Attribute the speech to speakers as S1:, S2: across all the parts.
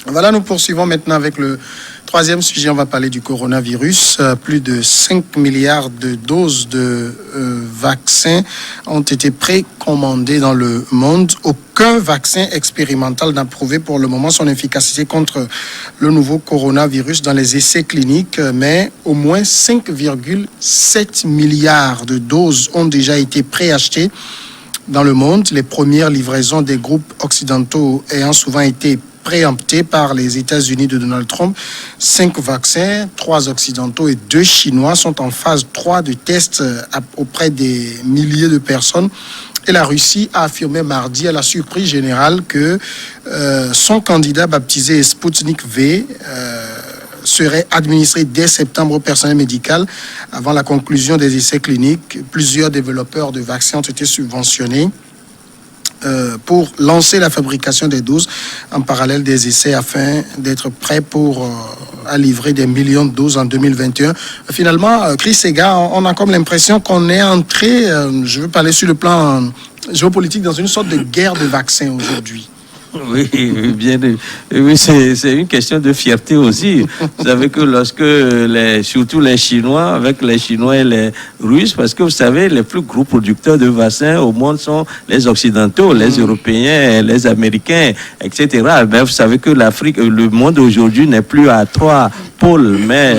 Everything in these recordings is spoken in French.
S1: Voilà, nous poursuivons maintenant avec le troisième sujet. On va parler du coronavirus. Plus de 5 milliards de doses de vaccins ont été précommandées dans le monde. Aucun vaccin expérimental n'a prouvé pour le moment son efficacité contre le nouveau coronavirus dans les essais cliniques, mais au moins 5,7 milliards de doses ont déjà été préachetées dans le monde. Les premières livraisons des groupes occidentaux ayant souvent été préemptés par les États-Unis de Donald Trump. 5 vaccins, 3 occidentaux et 2 chinois sont en phase 3 de tests auprès des milliers de personnes. Et la Russie a affirmé mardi à la surprise générale que son candidat baptisé Sputnik V serait administré dès septembre au personnel médical. Avant la conclusion des essais cliniques, plusieurs développeurs de vaccins ont été subventionnés pour lancer la fabrication des doses en parallèle des essais afin d'être prêts à livrer des millions de doses en 2021. Finalement, Chris Sega, on a comme l'impression qu'on est entré, je veux parler sur le plan géopolitique, dans une sorte de guerre de vaccins aujourd'hui.
S2: Oui, bien. Oui, c'est une question de fierté aussi. Vous savez que lorsque surtout les Chinois, avec les Chinois et les Russes, parce que vous savez, les plus gros producteurs de vaccins au monde sont les Occidentaux, les Européens, les Américains, etc. Ben, vous savez que l'Afrique, le monde aujourd'hui n'est plus à 3 pôles, mais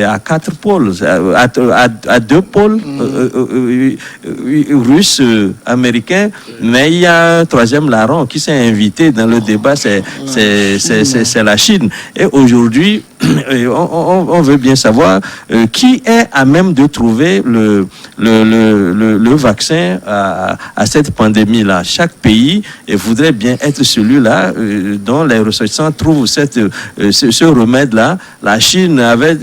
S2: à 4 pôles, à 2 pôles russes, américains, mais il y a un troisième larron qui s'est invité dans le débat, c'est la Chine. Et aujourd'hui, on veut bien savoir qui est à même de trouver le vaccin à cette pandémie-là. Chaque pays voudrait bien être celui-là dont les ressortissants trouvent ce remède-là. La Chine avait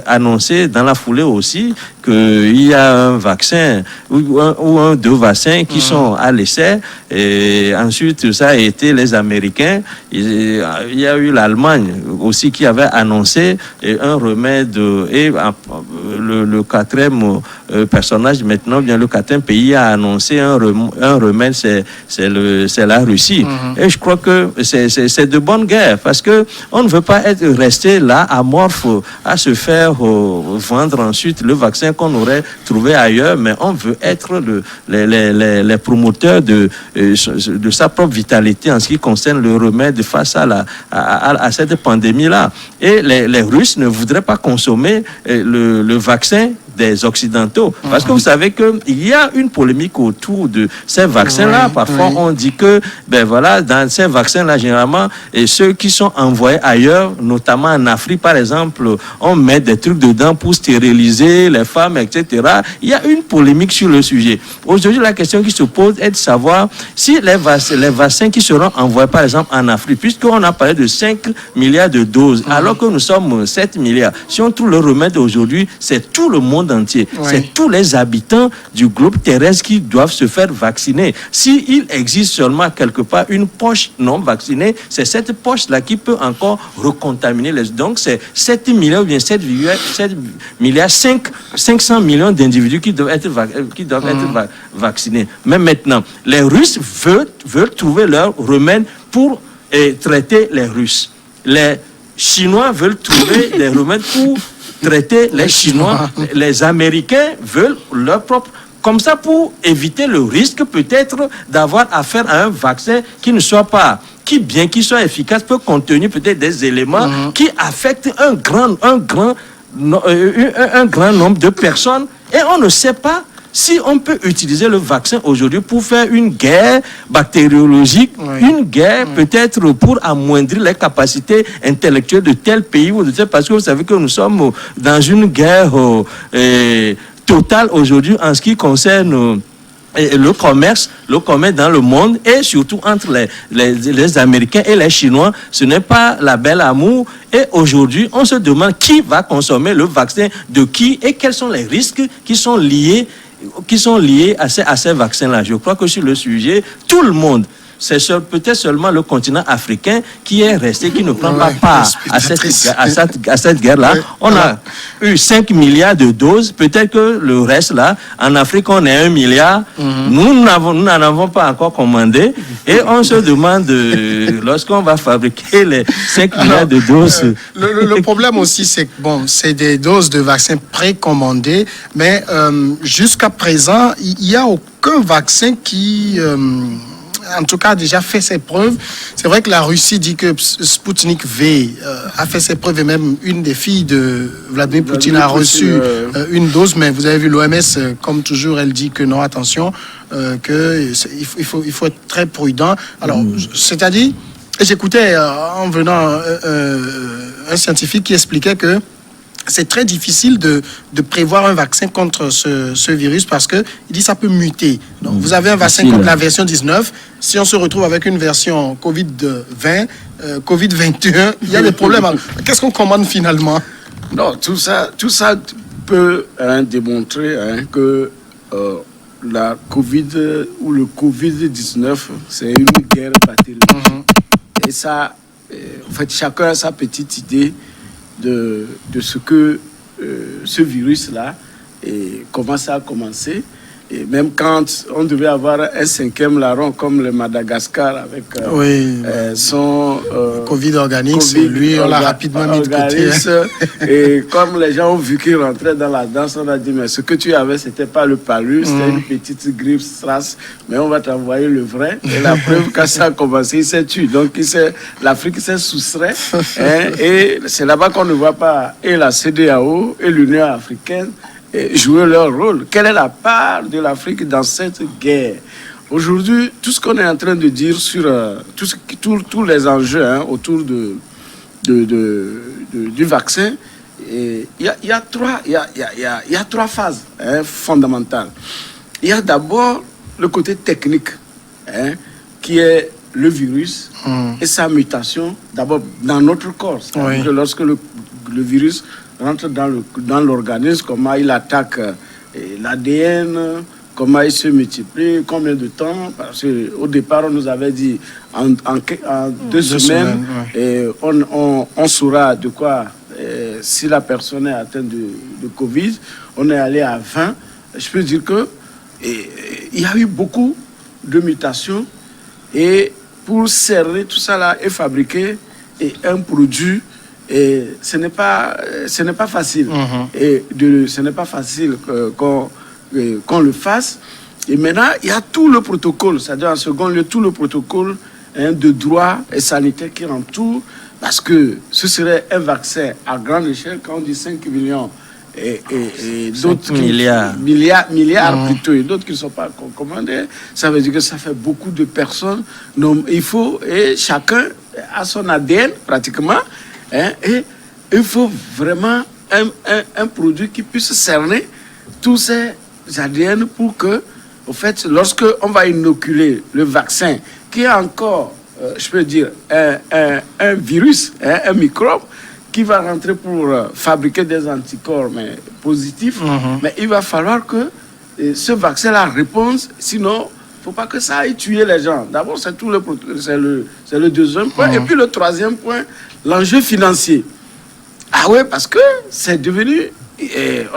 S2: annoncé dans la foulée aussi qu'il y a un vaccin ou 2 vaccins qui sont à l'essai. Et ensuite, ça a été les Américains. Il y a eu l'Allemagne aussi qui avait annoncé un remède. Et le quatrième personnage maintenant, bien le quatrième pays a annoncé un remède, c'est la Russie. Et je crois que c'est de bonne guerre parce que on ne veut pas être resté là amorphe à se faire vendre ensuite le vaccin qu'on aurait trouvé ailleurs, mais on veut être les promoteurs de sa propre vitalité en ce qui concerne le remède face à cette pandémie-là. Et les Russes ne voudraient pas consommer le vaccin des Occidentaux. Parce que vous savez qu'il y a une polémique autour de ces vaccins-là. Parfois, on dit que, ben voilà, dans ces vaccins-là, généralement, et ceux qui sont envoyés ailleurs, notamment en Afrique, par exemple, on met des trucs dedans pour stériliser les femmes, etc. Il y a une polémique sur le sujet. Aujourd'hui, la question qui se pose est de savoir si les vaccins qui seront envoyés, par exemple, en Afrique, puisqu'on a parlé de 5 milliards de doses, alors que nous sommes 7 milliards. Si on trouve le remède aujourd'hui, c'est tout le monde entier. C'est tous les habitants du globe terrestre qui doivent se faire vacciner. S'il existe seulement quelque part une poche non vaccinée, c'est cette poche-là qui peut encore recontaminer les... Donc, c'est 7 milliards ou bien 7 milliards, 500 millions d'individus qui doivent être vaccinés. Mais maintenant, les Russes veulent trouver leur remède pour traiter les Russes. Les Chinois veulent trouver des remèdes pour traiter les Chinois. Les Américains veulent leur propre... Comme ça, pour éviter le risque peut-être d'avoir affaire à un vaccin qui ne soit pas... qui soit efficace, peut contenir peut-être des éléments qui affectent un grand nombre de personnes. Et on ne sait pas si on peut utiliser le vaccin aujourd'hui pour faire une guerre bactériologique, une guerre peut-être pour amoindrir les capacités intellectuelles de tel pays ou de tel, parce que vous savez que nous sommes dans une guerre totale aujourd'hui en ce qui concerne le commerce dans le monde et surtout entre les Américains et les Chinois. Ce n'est pas la belle amour. Et aujourd'hui, on se demande qui va consommer le vaccin de qui et quels sont les risques qui sont liés à ces vaccins-là. Je crois que sur le sujet, tout le monde c'est peut-être seulement le continent africain qui est resté, qui ne prend pas part à cette guerre-là. On a eu 5 milliards de doses. Peut-être que le reste, là, en Afrique, on est 1 milliard. Nous n'en avons pas encore commandé. Et on se demande, lorsqu'on va fabriquer les 5 milliards de doses...
S1: Le problème aussi, c'est que, bon, c'est des doses de vaccins précommandées, mais jusqu'à présent, il n'y a aucun vaccin qui... en tout cas, a déjà fait ses preuves. C'est vrai que la Russie dit que Sputnik V a fait ses preuves et même une des filles de Vladimir Poutine a reçu une dose. Mais vous avez vu l'OMS, comme toujours, elle dit que non, attention, il faut être très prudent. Alors, c'est-à-dire, j'écoutais en venant un scientifique qui expliquait que c'est très difficile de prévoir un vaccin contre ce virus parce que il dit ça peut muter. Donc vous avez un vaccin contre la version 19. Si on se retrouve avec une version Covid-20, Covid-21, il y a des problèmes. Qu'est-ce qu'on commande finalement?
S3: Non, tout ça peut démontrer que la Covid ou le Covid-19, c'est une guerre bactérienne. Et ça, en fait, chacun a sa petite idée de ce que ce virus-là et comment ça a commencé. Et même quand on devait avoir un 5e larron comme le Madagascar avec son
S1: Covid organique, lui on l'a rapidement mis de côté.
S3: Et comme les gens ont vu qu'il rentrait dans la danse, on a dit mais ce que tu avais c'était pas le palu, c'était une petite grippe strass, mais on va t'envoyer le vrai. Et la preuve quand ça a commencé, il s'est tué. Donc l'Afrique s'est soustrait et c'est là-bas qu'on ne voit pas et la CEDEAO et l'Union africaine jouer leur rôle. Quelle est la part de l'Afrique dans cette guerre? Aujourd'hui, tout ce qu'on est en train de dire sur tous les enjeux autour du vaccin, il y a trois phases fondamentales. Il y a d'abord le côté technique, qui est le virus et sa mutation, d'abord dans notre corps. C'est-à-dire que lorsque le virus rentre dans l'organisme, comment il attaque l'ADN, comment il se multiplie, combien de temps, parce qu'au départ on nous avait dit en 2 semaines, et on saura de quoi, si la personne est atteinte de Covid. On est allé à 20. Je peux dire que il y a eu beaucoup de mutations, et pour cerner tout ça là et fabriquer un produit, et ce n'est pas facile. Et ce n'est pas facile qu'on le fasse. Et maintenant, il y a tout le protocole, c'est-à-dire en second lieu, tout le protocole de droit et sanitaire qui entoure, parce que ce serait un vaccin à grande échelle, quand on dit 5 millions et d'autres milliards plutôt, et d'autres qui ne sont pas commandés, ça veut dire que ça fait beaucoup de personnes. Donc, et chacun a son ADN pratiquement. Et il faut vraiment un produit qui puisse cerner tous ces ADN pour que, au fait, lorsque on va inoculer le vaccin, qui est encore, je peux dire, un virus, un microbe, qui va rentrer pour fabriquer des anticorps mais positifs, mais il va falloir que ce vaccin-là réponde, sinon, il ne faut pas que ça aille tuer les gens. D'abord, c'est le deuxième point. Et puis le troisième point, l'enjeu financier. Ah ouais, parce que c'est devenu,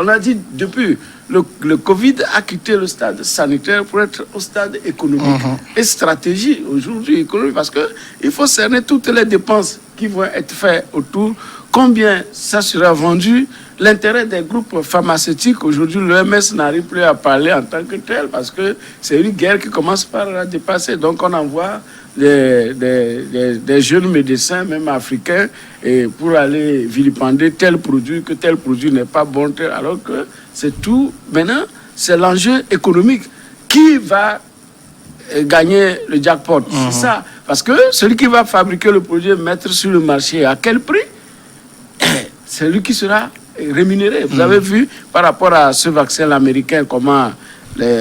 S3: on a dit depuis, le Covid a quitté le stade sanitaire pour être au stade économique. Et stratégie aujourd'hui économique, parce qu'il faut cerner toutes les dépenses qui vont être faites autour, combien ça sera vendu, l'intérêt des groupes pharmaceutiques. Aujourd'hui, l'OMS n'arrive plus à parler en tant que tel, parce que c'est une guerre qui commence par la dépasser. Donc on envoie des jeunes médecins, même africains, et pour aller vilipender tel produit, que tel produit n'est pas bon, alors que c'est tout. Maintenant, c'est l'enjeu économique. Qui va gagner le jackpot? C'est ça. Parce que celui qui va fabriquer le produit, mettre sur le marché, à quel prix? C'est lui qui sera rémunéré. Vous avez vu, par rapport à ce vaccin américain, comment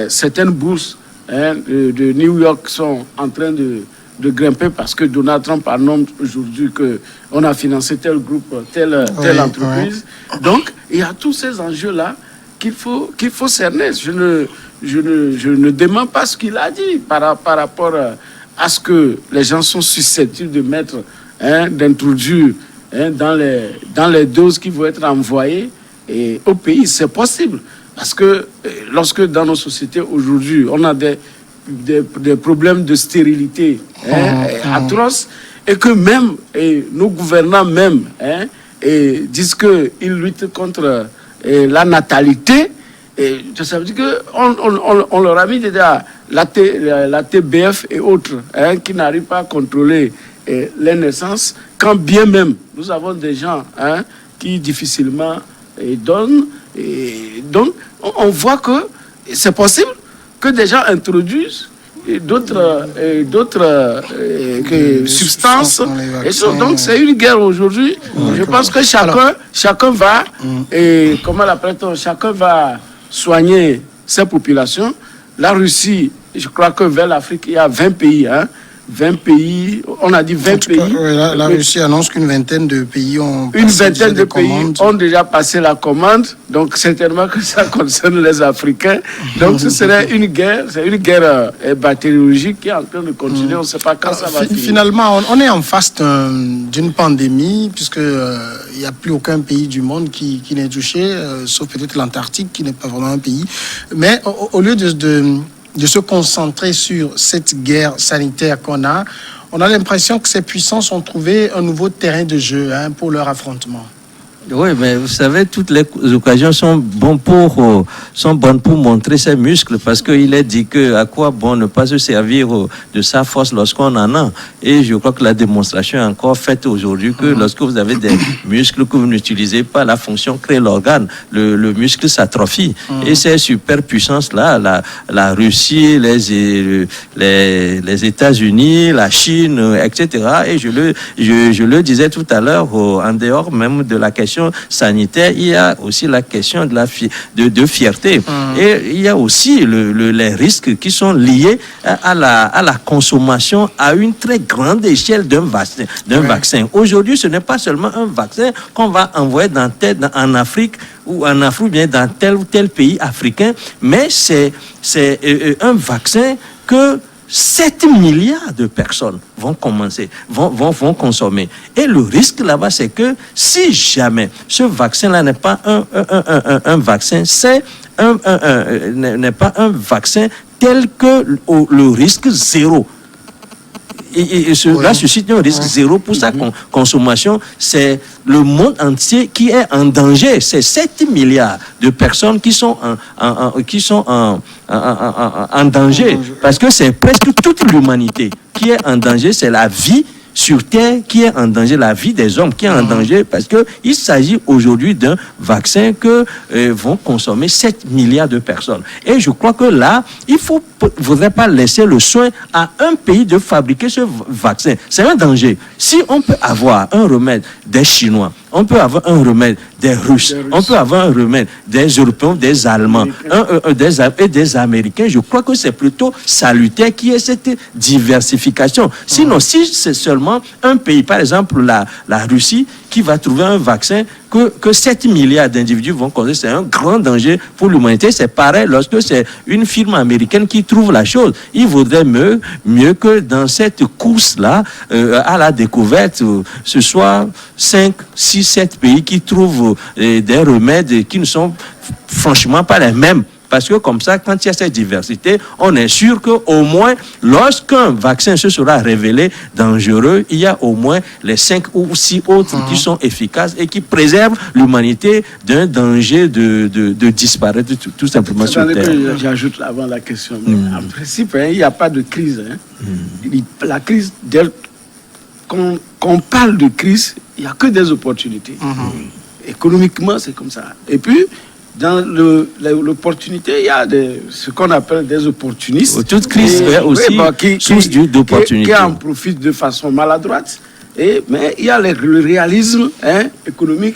S3: certaines bourses de New York sont en train de grimper, parce que Donald Trump annonce aujourd'hui qu'on a financé tel groupe, telle entreprise. Donc, il y a tous ces enjeux-là qu'il faut cerner. Je ne dément pas ce qu'il a dit par rapport à ce que les gens sont susceptibles de mettre, d'introduire dans les doses qui vont être envoyées au pays. C'est possible. Parce que lorsque dans nos sociétés aujourd'hui, on a des problèmes de stérilité atroces, et que même nos gouvernants même disent qu'ils luttent contre la natalité, et ça veut dire qu'on leur a mis déjà la TBF et autres qui n'arrivent pas à contrôler les naissances, quand bien même nous avons des gens qui difficilement donnent. Et donc, on voit que c'est possible que des gens introduisent d'autres substances. Et donc, c'est une guerre aujourd'hui. Je pense que chacun va, comment l'appelle-t-on, chacun va soigner ses populations. La Russie, je crois que vers l'Afrique, il y a 20 pays. 20 pays, on a dit 20 pays.
S1: La Russie annonce qu'une vingtaine de pays ont
S3: ont déjà passé la commande, donc certainement que ça concerne les Africains. Donc ce serait une guerre, c'est une guerre bactériologique qui est en train de continuer, on ne sait pas quand ça va finir.
S1: Finalement, on est en face d'une pandémie, puisqu'il n'y a plus aucun pays du monde qui n'est touché, sauf peut-être l'Antarctique, qui n'est pas vraiment un pays. Mais au lieu de se concentrer sur cette guerre sanitaire qu'on a, on a l'impression que ces puissances ont trouvé un nouveau terrain de jeu pour leur affrontement.
S2: Oui, mais vous savez, toutes les occasions sont bonnes pour montrer ses muscles, parce qu'il est dit que à quoi bon ne pas se servir de sa force lorsqu'on en a. Et je crois que la démonstration est encore faite aujourd'hui que lorsque vous avez des muscles que vous n'utilisez pas, la fonction crée l'organe, le muscle s'atrophie. Et ces superpuissances-là, la Russie, les États-Unis, la Chine, etc. Et je le disais tout à l'heure, en dehors même de la question sanitaire, il y a aussi la question de fierté. Et il y a aussi les risques qui sont liés à la consommation à une très grande échelle d'un vaccin. Aujourd'hui, ce n'est pas seulement un vaccin qu'on va envoyer en Afrique ou bien dans tel ou tel pays africain, mais c'est un vaccin que 7 milliards de personnes vont consommer. Et le risque là-bas, c'est que si jamais ce vaccin-là n'est pas un vaccin, n'est pas un vaccin tel que le risque zéro. Et cela suscite un risque zéro pour sa consommation. C'est le monde entier qui est en danger. C'est 7 milliards de personnes qui sont en danger. Parce que c'est presque toute l'humanité qui est en danger. C'est la vie sur Terre qui est en danger, la vie des hommes qui est en danger, parce qu'il s'agit aujourd'hui d'un vaccin que vont consommer 7 milliards de personnes. Et je crois que là, il ne faudrait pas laisser le soin à un pays de fabriquer ce vaccin. C'est un danger. Si on peut avoir un remède des Chinois, on peut avoir un remède des Russes, on peut avoir un remède des Européens, des Allemands, et des Américains. Je crois que c'est plutôt salutaire qu'il y ait cette diversification. Sinon, si c'est seulement un pays, par exemple la Russie, qui va trouver un vaccin que 7 milliards d'individus vont causer, c'est un grand danger pour l'humanité. C'est pareil lorsque c'est une firme américaine qui trouve la chose. Il vaudrait mieux que dans cette course-là, à la découverte, ce soit 5, 6, 7 pays qui trouvent des remèdes qui ne sont franchement pas les mêmes. Parce que comme ça, quand il y a cette diversité, on est sûr qu'au moins, lorsqu'un vaccin se sera révélé dangereux, il y a au moins les 5 ou 6 autres qui sont efficaces et qui préservent l'humanité d'un danger de disparaître tout simplement sur Terre.
S3: J'ajoute avant la question. En principe, il n'y a pas de crise. La crise, qu'on parle de crise, il n'y a que des opportunités. Économiquement, c'est comme ça. Et puis, dans l'opportunité, il y a ce qu'on appelle des opportunistes.
S2: Toute crise est aussi source d'opportunités.
S3: Qui en profitent de façon maladroite. Mais il y a le réalisme économique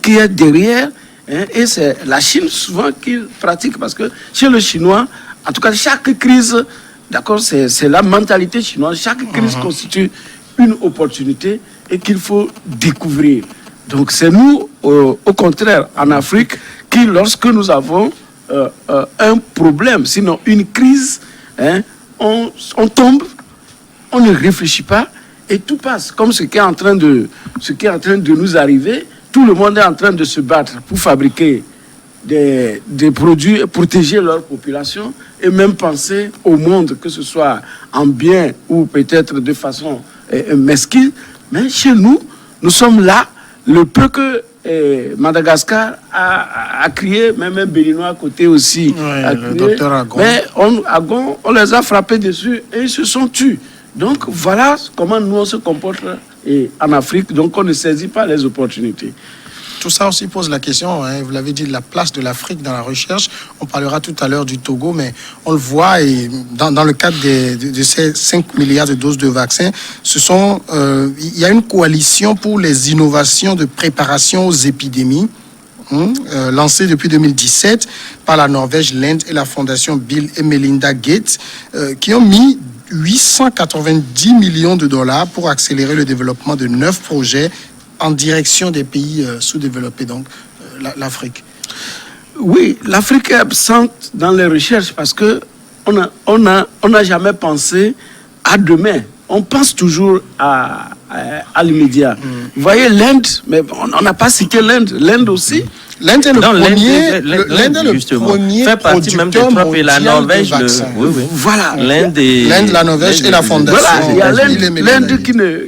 S3: qui est derrière. Et c'est la Chine souvent qui pratique. Parce que chez le Chinois, en tout cas, chaque crise, d'accord, c'est la mentalité chinoise. Chaque crise constitue une opportunité et qu'il faut découvrir. Donc c'est nous, au contraire, en Afrique, qui, lorsque nous avons un problème, sinon une crise, on tombe on ne réfléchit pas et tout passe. Comme ce qui est en train de nous arriver, tout le monde est en train de se battre pour fabriquer des produits, protéger leur population et même penser au monde, que ce soit en bien ou peut-être de façon mesquine. Mais chez nous, nous sommes là, le peu que Madagascar a crié, même un Béninois à côté aussi.
S1: Oui,
S3: a
S1: le
S3: crié,
S1: docteur Agon.
S3: mais Agon, on les a frappés dessus et ils se sont tués. Donc voilà comment nous on se comporte en Afrique, donc on ne saisit pas les opportunités.
S1: Tout ça aussi pose la question, hein, vous l'avez dit, de la place de l'Afrique dans la recherche. On parlera tout à l'heure du Togo, mais on le voit, et dans le cadre de ces 5 milliards de doses de vaccins, il y a une coalition pour les innovations de préparation aux épidémies, lancée depuis 2017 par la Norvège, l'Inde et la fondation Bill et Melinda Gates, qui ont mis 890 millions de dollars pour accélérer le développement de 9 projets en direction des pays sous-développés, donc l'Afrique.
S3: Oui, l'Afrique est absente dans les recherches parce que on n'a jamais pensé à demain. On pense toujours à l'immédiat. Vous voyez l'Inde, mais on n'a pas cité l'Inde. L'Inde aussi.
S1: L'Inde est le premier,
S2: l'Inde est le premier
S1: fait partie même des
S2: trois pays, la Norvège,
S1: oui.
S3: Voilà.
S1: L'Inde, la Norvège et la fondation.
S3: Voilà, il y a l'Inde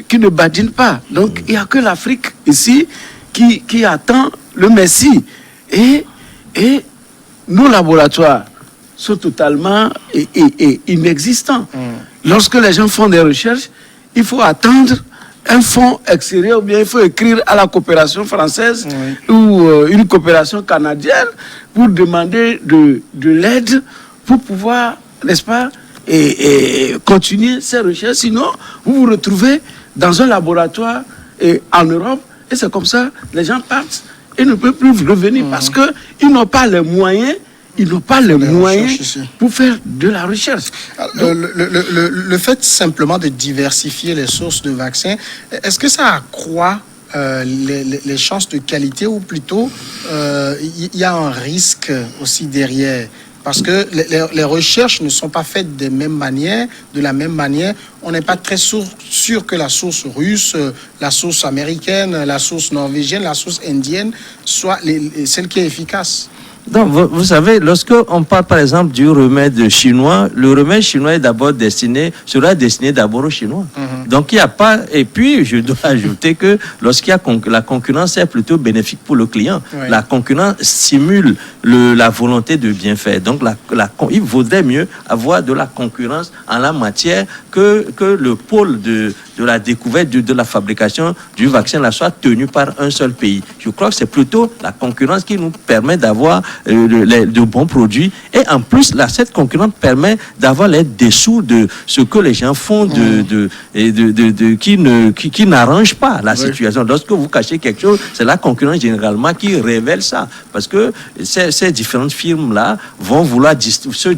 S3: qui ne badine pas. Donc il n'y a que l'Afrique ici qui attend le Messie. Et nos laboratoires sont totalement inexistants. Lorsque les gens font des recherches, il faut attendre un fonds extérieur, ou bien il faut écrire à la coopération française ou une coopération canadienne pour demander de l'aide pour pouvoir, n'est-ce pas, et continuer ces recherches. Sinon, vous vous retrouvez dans un laboratoire en Europe et c'est comme ça, les gens partent et ne peuvent plus revenir parce qu'ils n'ont pas les moyens. Ils n'ont pas les moyens pour faire de la recherche.
S1: Le fait simplement de diversifier les sources de vaccins, est-ce que ça accroît les chances de qualité ou plutôt il y a un risque aussi derrière? Parce que les recherches ne sont pas faites de la même manière. On n'est pas très sûr que la source russe, la source américaine, la source norvégienne, la source indienne soit celle qui est efficace.
S2: Donc, vous savez, lorsqu'on parle par exemple du remède chinois, le remède chinois est sera destiné d'abord aux Chinois. Donc, il n'y a pas. Et puis, je dois ajouter que lorsqu'il y a la concurrence est plutôt bénéfique pour le client. Oui. La concurrence stimule la volonté de bien faire. Donc, il vaudrait mieux avoir de la concurrence en la matière que le pôle de la découverte, de la fabrication du vaccin là, soit tenu par un seul pays. Je crois que c'est plutôt la concurrence qui nous permet d'avoir de bons produits. Et en plus, cette concurrence permet d'avoir les dessous de ce que les gens font qui n'arrange pas la situation. Lorsque vous cachez quelque chose, c'est la concurrence généralement qui révèle ça. Parce que ces différentes firmes-là vont vouloir se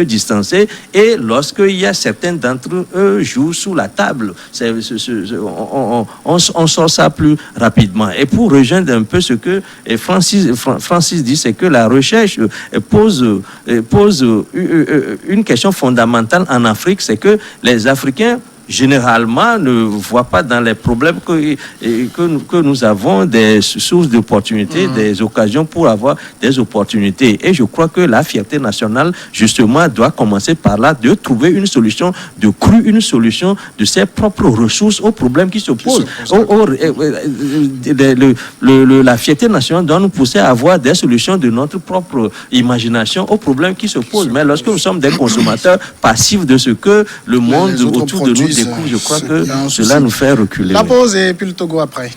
S2: distancer et lorsqu'il y a certains d'entre eux jouent sous la table, on sort ça plus rapidement. Et pour rejoindre un peu ce que Francis dit, c'est que la recherche pose une question fondamentale en Afrique, c'est que les Africains généralement ne voient pas dans les problèmes que nous avons des sources d'opportunités, des occasions pour avoir des opportunités. Et je crois que la fierté nationale, justement, doit commencer par là, de trouver une solution une solution de ses propres ressources aux problèmes qui se posent. La fierté nationale doit nous pousser à avoir des solutions de notre propre imagination aux problèmes qui se posent. Mais lorsque nous sommes des consommateurs passifs de ce que le monde autour de nous découvre, je crois que cela nous fait reculer.
S1: La pause et puis le Togo après.